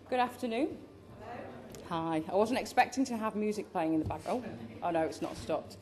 Good afternoon. Hi. I wasn't expecting to have music playing in the back. Oh no, it's not stopped.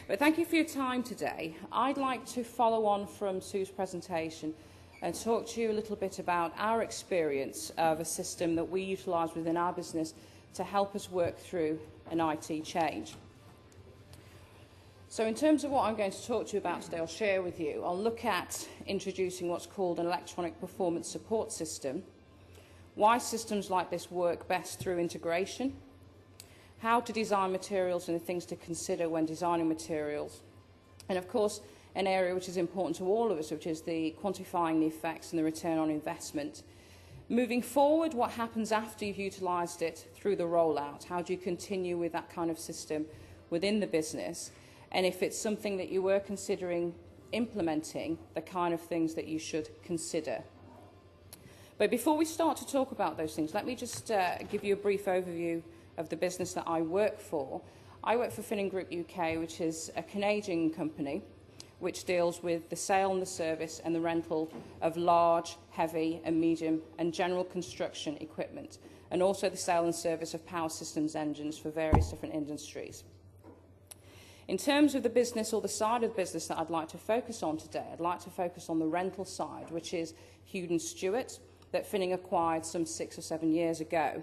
But thank you for your time today. I'd like to follow on from Sue's presentation and talk to you a little bit about our experience of a system that we utilise within our business to help us work through an IT change. So in terms of what I'm going to talk to you about today, I'll share with you. I'll look at introducing what's called an electronic performance support system, why systems like this work best through integration, how to design materials and the things to consider when designing materials, and of course an area which is important to all of us, which is the quantifying the effects and the return on investment. Moving forward, what happens after you've utilised it through the rollout? How do you continue with that kind of system within the business? And if it's something that you were considering implementing, the kind of things that you should consider. But before we start to talk about those things, let me just give you a brief overview of the business that I work for. I work for Finning Group UK, which is a Canadian company which deals with the sale and the service and the rental of large, heavy and medium and general construction equipment, and also the sale and service of power systems engines for various different industries. In terms of the business, or the side of the business that I'd like to focus on today, I'd like to focus on the rental side, which is Hewden Stewart, that Finning acquired some 6 or 7 years ago.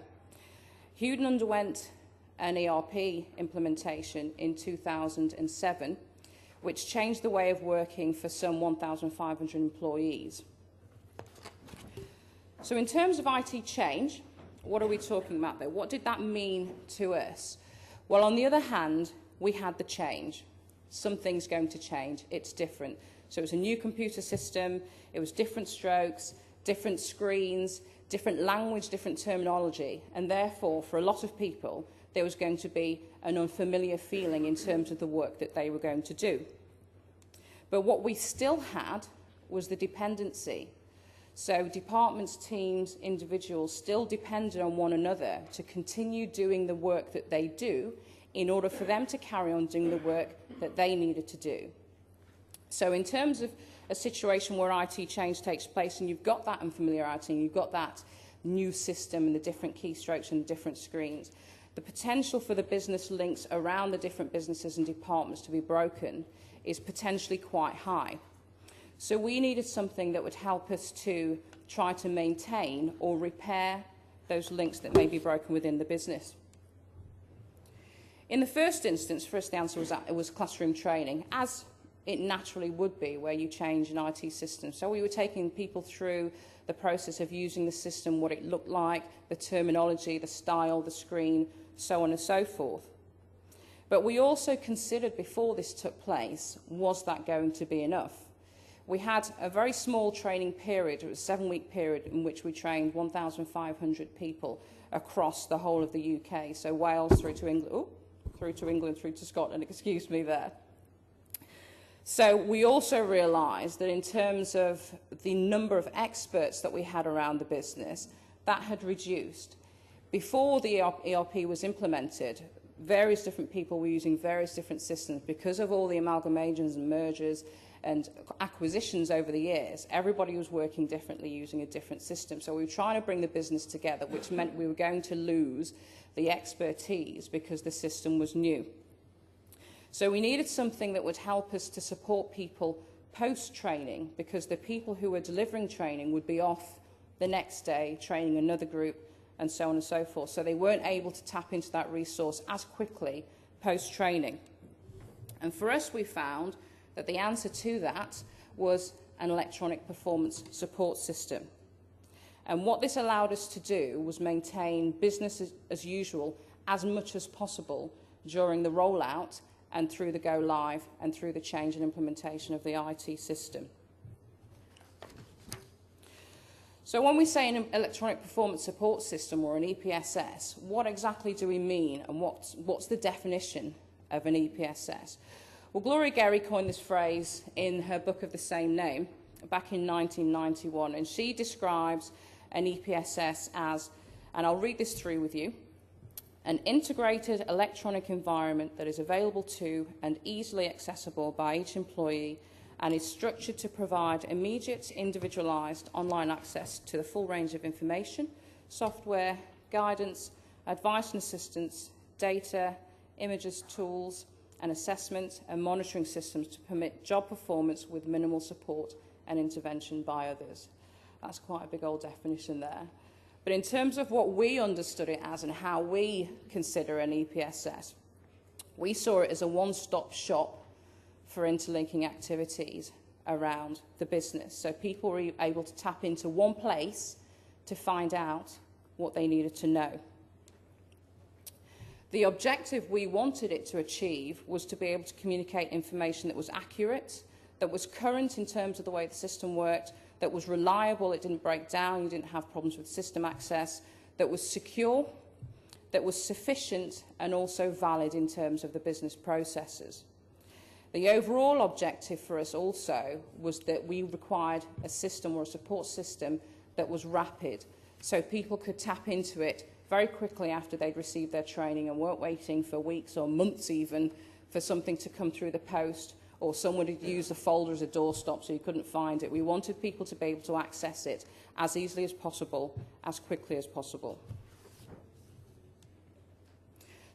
Hewden underwent an ERP implementation in 2007, which changed the way of working for some 1,500 employees. So in terms of IT change, what are we talking about there? What did that mean to us? Well, on the other hand, we had the change. Something's going to change. It's different. So it was a new computer system. It was different strokes, different screens, different language, different terminology. And therefore, for a lot of people, there was going to be an unfamiliar feeling in terms of the work that they were going to do. But what we still had was the dependency. So departments, teams, individuals still depended on one another to continue doing the work that they do in order for them to carry on doing the work that they needed to do. So in terms of a situation where IT change takes place and you've got that unfamiliarity and you've got that new system and the different keystrokes and the different screens, the potential for the business links around the different businesses and departments to be broken is potentially quite high. So we needed something that would help us to try to maintain or repair those links that may be broken within the business. In the first instance, for us, the answer was classroom training, as it naturally would be where you change an IT system. So we were taking people through the process of using the system, what it looked like, the terminology, the style, the screen, so on and so forth. But we also considered before this took place, was that going to be enough? We had a very small training period, it was a 7-week period in which we trained 1,500 people across the whole of the UK, so Wales through to England, through to Scotland, excuse me there. So we also realised that in terms of the number of experts that we had around the business, that had reduced. Before the ERP was implemented, various different people were using various different systems. Because of all the amalgamations and mergers and acquisitions over the years, everybody was working differently using a different system. So we were trying to bring the business together, which meant we were going to lose the expertise because the system was new. So we needed something that would help us to support people post-training, because the people who were delivering training would be off the next day training another group and so on and so forth. So they weren't able to tap into that resource as quickly post-training. And for us, we found that the answer to that was an electronic performance support system. And what this allowed us to do was maintain business as usual as much as possible during the rollout and through the go live and through the change and implementation of the IT system. So when we say an electronic performance support system, or an EPSs, what exactly do we mean, and what's the definition of an EPSs? Well, Gloria Gary coined this phrase in her book of the same name back in 1991, and she describes an EPSs as, and I'll read this through with you, an integrated electronic environment that is available to and easily accessible by each employee and is structured to provide immediate, individualised online access to the full range of information, software, guidance, advice and assistance, data, images, tools, and assessment and monitoring systems to permit job performance with minimal support and intervention by others. That's quite a big old definition there. But in terms of what we understood it as and how we consider an EPSS, we saw it as a one-stop shop for interlinking activities around the business. So people were able to tap into one place to find out what they needed to know. The objective we wanted it to achieve was to be able to communicate information that was accurate, that was current in terms of the way the system worked, that was reliable, it didn't break down, you didn't have problems with system access, that was secure, that was sufficient and also valid in terms of the business processes. The overall objective for us also was that we required a system or a support system that was rapid, so people could tap into it very quickly after they'd received their training and weren't waiting for weeks or months even for something to come through the post, or someone had used the folder as a doorstop so you couldn't find it. We wanted people to be able to access it as easily as possible, as quickly as possible.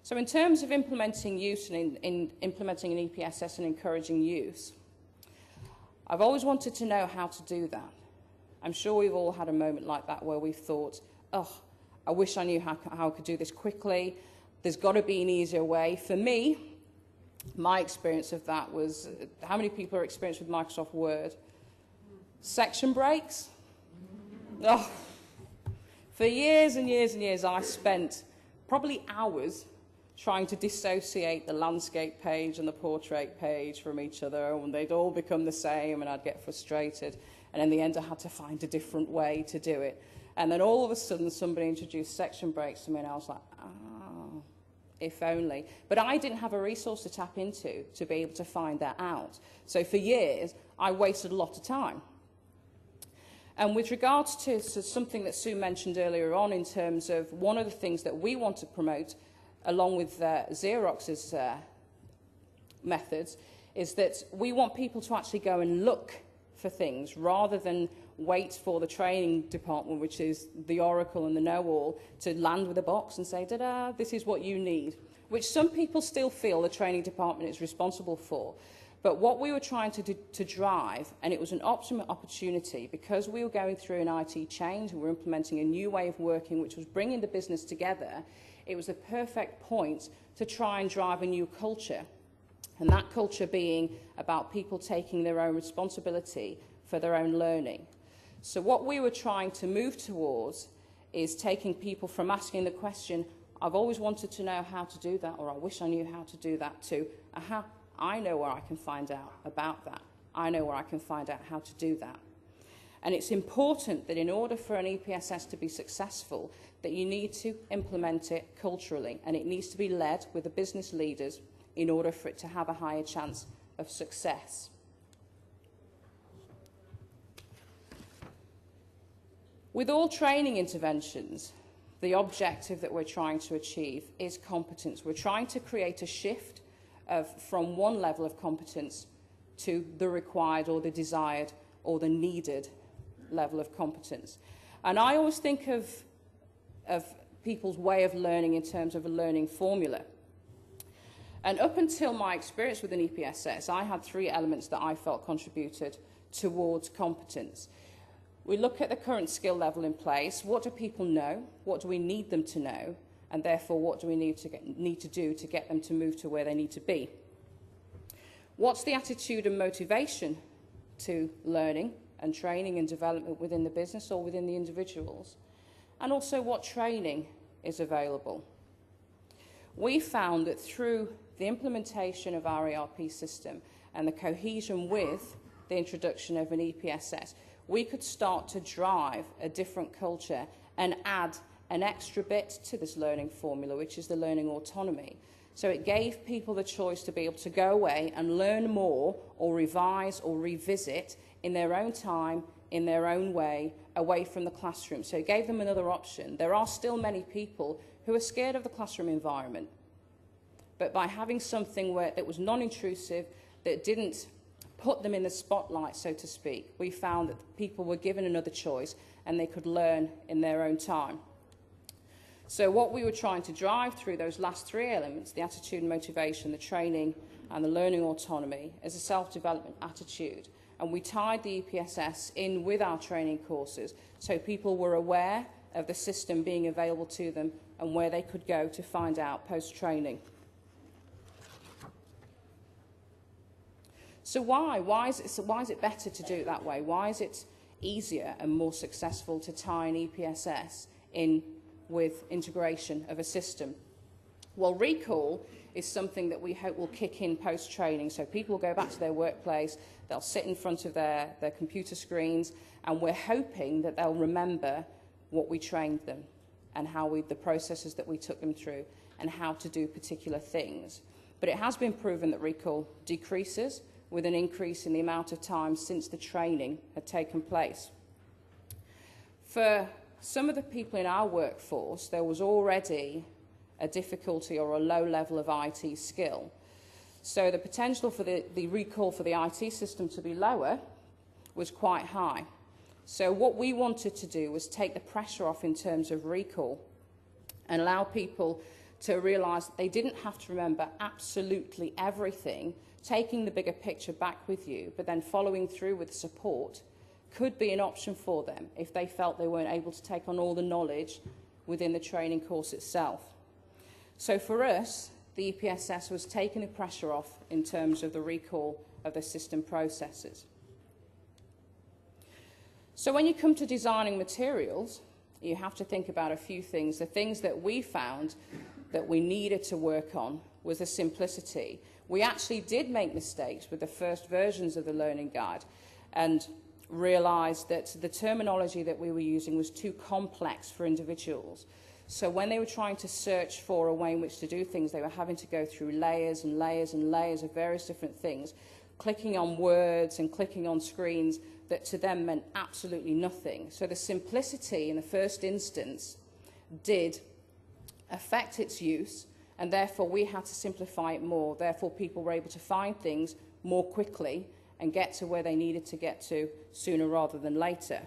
So in terms of implementing use and in implementing an EPSS and encouraging use, I've always wanted to know how to do that. I'm sure we've all had a moment like that where we've thought, oh, I wish I knew how I could do this quickly. There's got to be an easier way. For me, my experience of that was, how many people are experienced with Microsoft Word? Section breaks? Oh, for years and years and years, I spent probably hours trying to dissociate the landscape page and the portrait page from each other, and they'd all become the same, and I'd get frustrated. And in the end, I had to find a different way to do it. And then all of a sudden, somebody introduced section breaks to me, and I was like, oh, if only. But I didn't have a resource to tap into to be able to find that out. So for years, I wasted a lot of time. And with regards to something that Sue mentioned earlier on in terms of one of the things that we want to promote, along with Xerox's methods, is that we want people to actually go and look for things rather than wait for the training department, which is the oracle and the know-all, to land with a box and say, da-da, this is what you need, which some people still feel the training department is responsible for. But what we were trying to drive, and it was an optimum opportunity because we were going through an IT change and we were implementing a new way of working which was bringing the business together, it was a perfect point to try and drive a new culture. And that culture being about people taking their own responsibility for their own learning. So what we were trying to move towards is taking people from asking the question, I've always wanted to know how to do that, or I wish I knew how to do that, to, aha, I know where I can find out about that. I know where I can find out how to do that. And it's important that in order for an EPSS to be successful, that you need to implement it culturally, and it needs to be led with the business leaders in order for it to have a higher chance of success. With all training interventions, the objective that we're trying to achieve is competence. We're trying to create a shift from one level of competence to the required or the desired or the needed level of competence. And I always think of people's way of learning in terms of a learning formula. And up until my experience with an EPSS, I had 3 elements that I felt contributed towards competence. We look at the current skill level in place. What do people know? What do we need them to know? And therefore, what do we need to do to get them to move to where they need to be? What's the attitude and motivation to learning and training and development within the business or within the individuals? And also, what training is available? We found that through the implementation of our ERP system and the cohesion with the introduction of an EPSS, we could start to drive a different culture and add an extra bit to this learning formula, which is the learning autonomy. So it gave people the choice to be able to go away and learn more or revise or revisit in their own time, in their own way, away from the classroom. So it gave them another option. There are still many people who are scared of the classroom environment. But by having something that was non-intrusive, that didn't put them in the spotlight, so to speak, we found that people were given another choice and they could learn in their own time. So what we were trying to drive through those last three elements, the attitude and motivation, the training and the learning autonomy, is a self-development attitude. And we tied the EPSs in with our training courses so people were aware of the system being available to them and where they could go to find out post-training. So why is it better to do it that way? Why is it easier and more successful to tie an EPSs in with integration of a system? Well, recall is something that we hope will kick in post-training. So people will go back to their workplace, they'll sit in front of their computer screens, and we're hoping that they'll remember what we trained them and the processes that we took them through and how to do particular things. But it has been proven that recall decreases with an increase in the amount of time since the training had taken place. For some of the people in our workforce, there was already a difficulty or a low level of IT skill. So the potential for the recall for the IT system to be lower was quite high. So what we wanted to do was take the pressure off in terms of recall and allow people to realise that they didn't have to remember absolutely everything. Taking the bigger picture back with you, but then following through with support could be an option for them if they felt they weren't able to take on all the knowledge within the training course itself. So for us, the EPSs was taking the pressure off in terms of the recall of the system processes. So when you come to designing materials, you have to think about a few things. The things that we found that we needed to work on was the simplicity. We actually did make mistakes with the first versions of the learning guide and realized that the terminology that we were using was too complex for individuals. So when they were trying to search for a way in which to do things, they were having to go through layers and layers and layers of various different things, clicking on words and clicking on screens that to them meant absolutely nothing. So the simplicity in the first instance did affect its use, and therefore we had to simplify it more. Therefore people were able to find things more quickly and get to where they needed to get to sooner rather than later.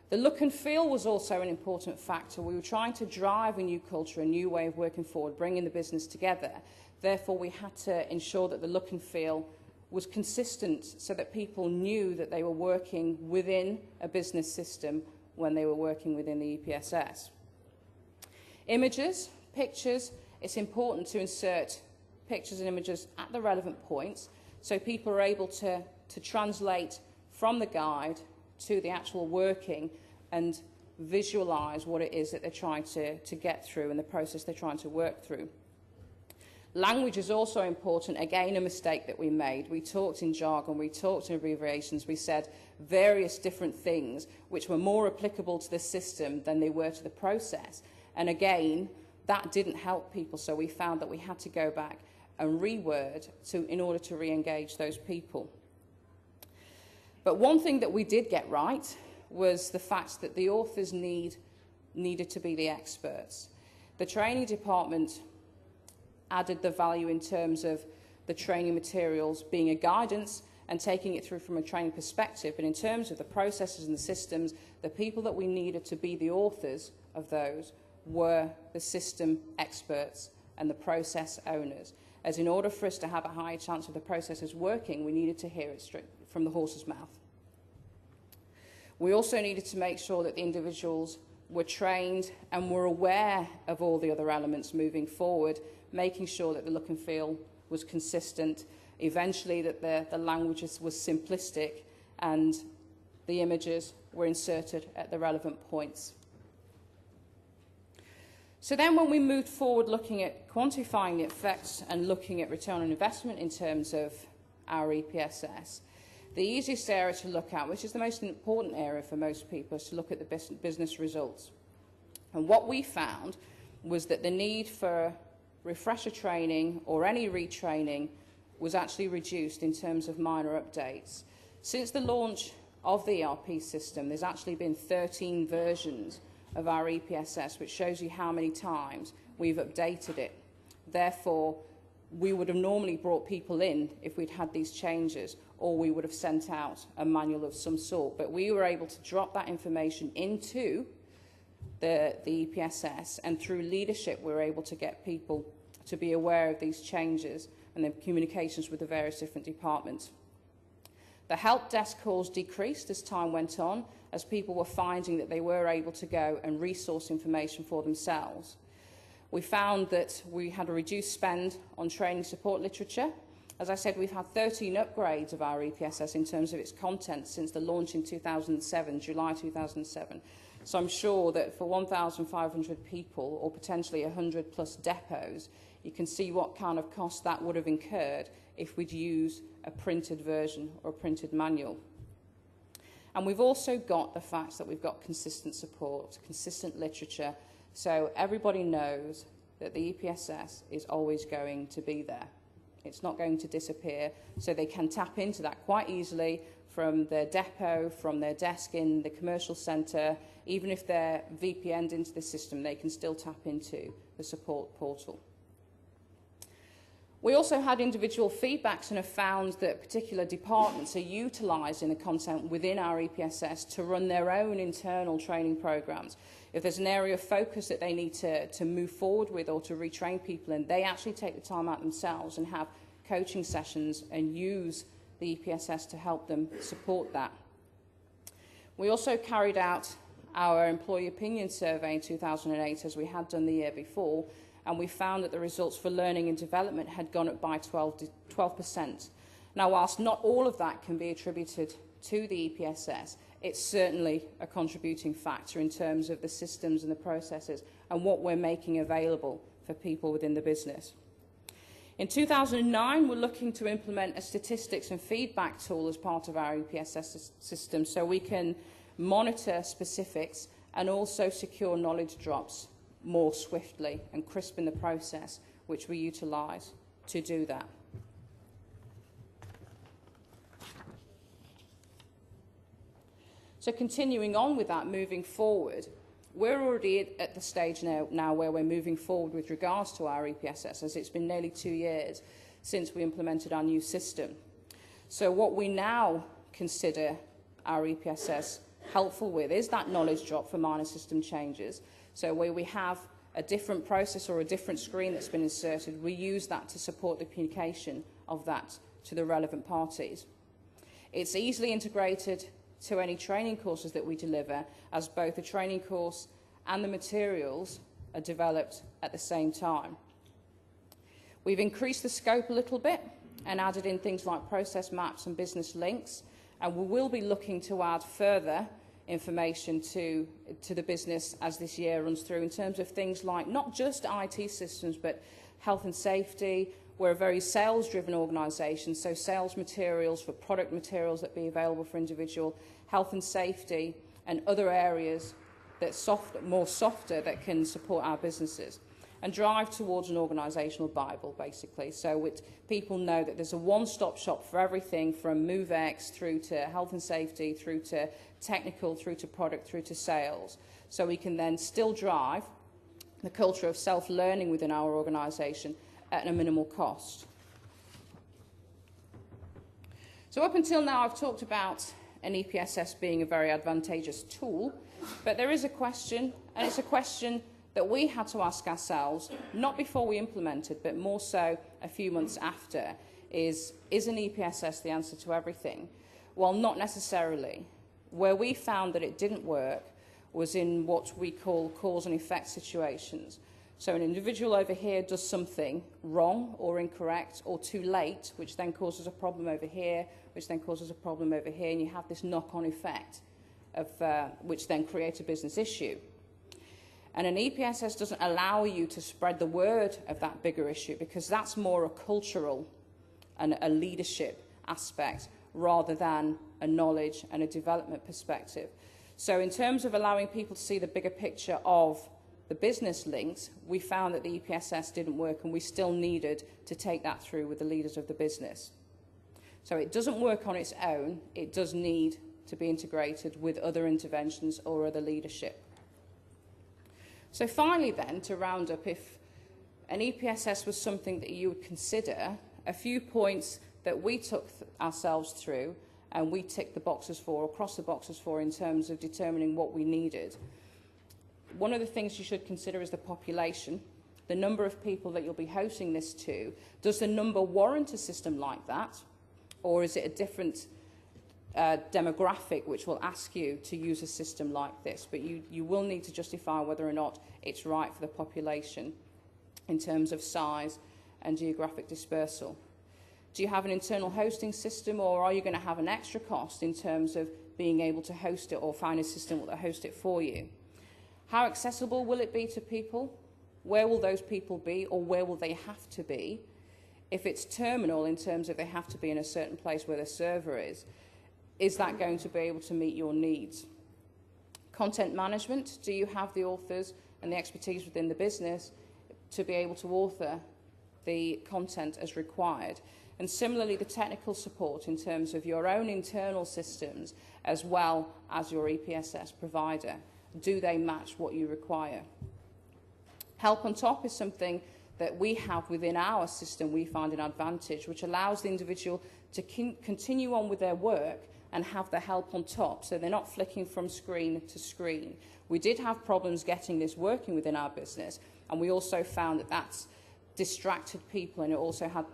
The look and feel was also an important factor. We were trying to drive a new culture, a new way of working forward, bringing the business together. Therefore we had to ensure that the look and feel was consistent so that people knew that they were working within a business system when they were working within the EPSs. Images, pictures, it's important to insert pictures and images at the relevant points so people are able to translate from the guide to the actual working and visualize what it is that they're trying to get through and the process they're trying to work through. Language is also important. Again, a mistake that we made. We talked in jargon, we talked in abbreviations, we said various different things which were more applicable to the system than they were to the process. And again, that didn't help people, so we found that we had to go back and reword in order to re-engage those people. But one thing that we did get right was the fact that the authors needed to be the experts. The training department added the value in terms of the training materials being a guidance and taking it through from a training perspective, but in terms of the processes and the systems, the people that we needed to be the authors of those were the system experts and the process owners. As in order for us to have a higher chance of the processes working, we needed to hear it straight from the horse's mouth. We also needed to make sure that the individuals were trained and were aware of all the other elements moving forward, making sure that the look and feel was consistent, eventually that the language was simplistic and the images were inserted at the relevant points. So then when we moved forward looking at quantifying the effects and looking at return on investment in terms of our EPSs, the easiest area to look at, which is the most important area for most people, is to look at the business results. And what we found was that the need for refresher training or any retraining was actually reduced in terms of minor updates. Since the launch of the ERP system, there's actually been 13 versions of our EPSs, which shows you how many times we've updated it. Therefore, we would have normally brought people in if we'd had these changes, or we would have sent out a manual of some sort. But we were able to drop that information into the EPSs, and through leadership we're able to get people to be aware of these changes and the communications with the various different departments. The help desk calls decreased as time went on, as people were finding that they were able to go and resource information for themselves. We found that we had a reduced spend on training support literature. As I said, we've had 13 upgrades of our EPSs in terms of its content since the launch in 2007, July 2007. So I'm sure that for 1,500 people, or potentially 100 plus depots, you can see what kind of cost that would have incurred if we'd used a printed version or a printed manual. And we've also got the fact that we've got consistent support, consistent literature, so everybody knows that the EPSs is always going to be there. It's not going to disappear, so they can tap into that quite easily from their depot, from their desk in the commercial centre. Even if they're VPN'd into the system, they can still tap into the support portal. We also had individual feedbacks and have found that particular departments are utilising the content within our EPSs to run their own internal training programmes. If there's an area of focus that they need to move forward with or to retrain people in, they actually take the time out themselves and have coaching sessions and use the EPSs to help them support that. We also carried out our employee opinion survey in 2008, as we had done the year before, and we found that the results for learning and development had gone up by 12%. Now, whilst not all of that can be attributed to the EPSs, it's certainly a contributing factor in terms of the systems and the processes and what we're making available for people within the business. In 2009, we're looking to implement a statistics and feedback tool as part of our EPSs system, so we can monitor specifics and also secure knowledge drops more swiftly and crispen the process, which we utilise to do that. So continuing on with that, moving forward, we're already at the stage now where we're moving forward with regards to our EPSs, as it's been nearly 2 years since we implemented our new system. So what we now consider our EPSs helpful with is that knowledge drop for minor system changes. So where we have a different process or a different screen that's been inserted, we use that to support the communication of that to the relevant parties. It's easily integrated to any training courses that we deliver, as both the training course and the materials are developed at the same time. We've increased the scope a little bit and added in things like process maps and business links, and we will be looking to add further information to the business as this year runs through in terms of things like not just IT systems but health and safety. We're a very sales-driven organisation, so sales materials for product materials that be available for individual, health and safety and other areas that more softer that can support our businesses, and drive towards an organisational Bible, basically. So people know that there's a one-stop shop for everything from MoveX through to health and safety, through to technical, through to product, through to sales. So we can then still drive the culture of self-learning within our organisation at a minimal cost. So up until now, I've talked about an EPSs being a very advantageous tool, but there is a question, and it's a question that we had to ask ourselves, not before we implemented, but more so a few months after, is an EPSs the answer to everything? Well, not necessarily. Where we found that it didn't work was in what we call cause and effect situations. So an individual over here does something wrong or incorrect or too late, which then causes a problem over here, which then causes a problem over here, and you have this knock-on effect of which then creates a business issue. And an EPSs doesn't allow you to spread the word of that bigger issue, because that's more a cultural and a leadership aspect rather than a knowledge and a development perspective. So in terms of allowing people to see the bigger picture of the business links, we found that the EPSs didn't work, and we still needed to take that through with the leaders of the business. So it doesn't work on its own. It does need to be integrated with other interventions or other leadership. So finally then, to round up, if an EPSs was something that you would consider, a few points that we took ourselves through and we ticked the boxes for, or crossed the boxes for, in terms of determining what we needed. one of the things you should consider is the population, the number of people that you'll be hosting this to. Does the number warrant a system like that, or is it a different demographic which will ask you to use a system like this? But you will need to justify whether or not it's right for the population in terms of size and geographic dispersal. Do you have an internal hosting system, or are you going to have an extra cost in terms of being able to host it or find a system that will host it for you? How accessible will it be to people? Where will those people be, or where will they have to be? If it's terminal in terms of they have to be in a certain place where the server is that going to be able to meet your needs? Content management, do you have the authors and the expertise within the business to be able to author the content as required? And similarly, the technical support in terms of your own internal systems as well as your EPSs provider. Do they match what you require? Help on top is something that we have within our system we find an advantage, which allows the individual to continue on with their work and have the help on top, so they're not flicking from screen to screen. We did have problems getting this working within our business, and we also found that that's distracted people, and it also had,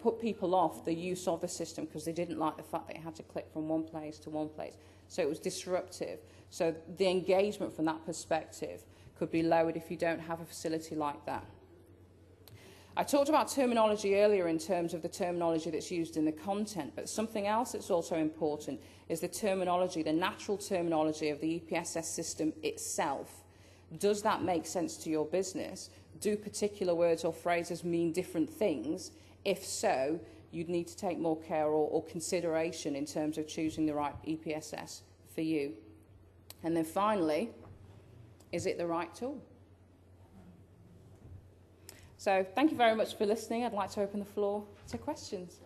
put people off the use of the system because they didn't like the fact that they had to click from one place to one place. So it was disruptive. So the engagement from that perspective could be lowered if you don't have a facility like that. I talked about terminology earlier in terms of the terminology that's used in the content, but something else that's also important is the terminology, the natural terminology of the EPSs system itself. Does that make sense to your business? Do particular words or phrases mean different things? If so, you'd need to take more care or consideration in terms of choosing the right EPSs for you. And then finally, is it the right tool? So thank you very much for listening. I'd like to open the floor to questions.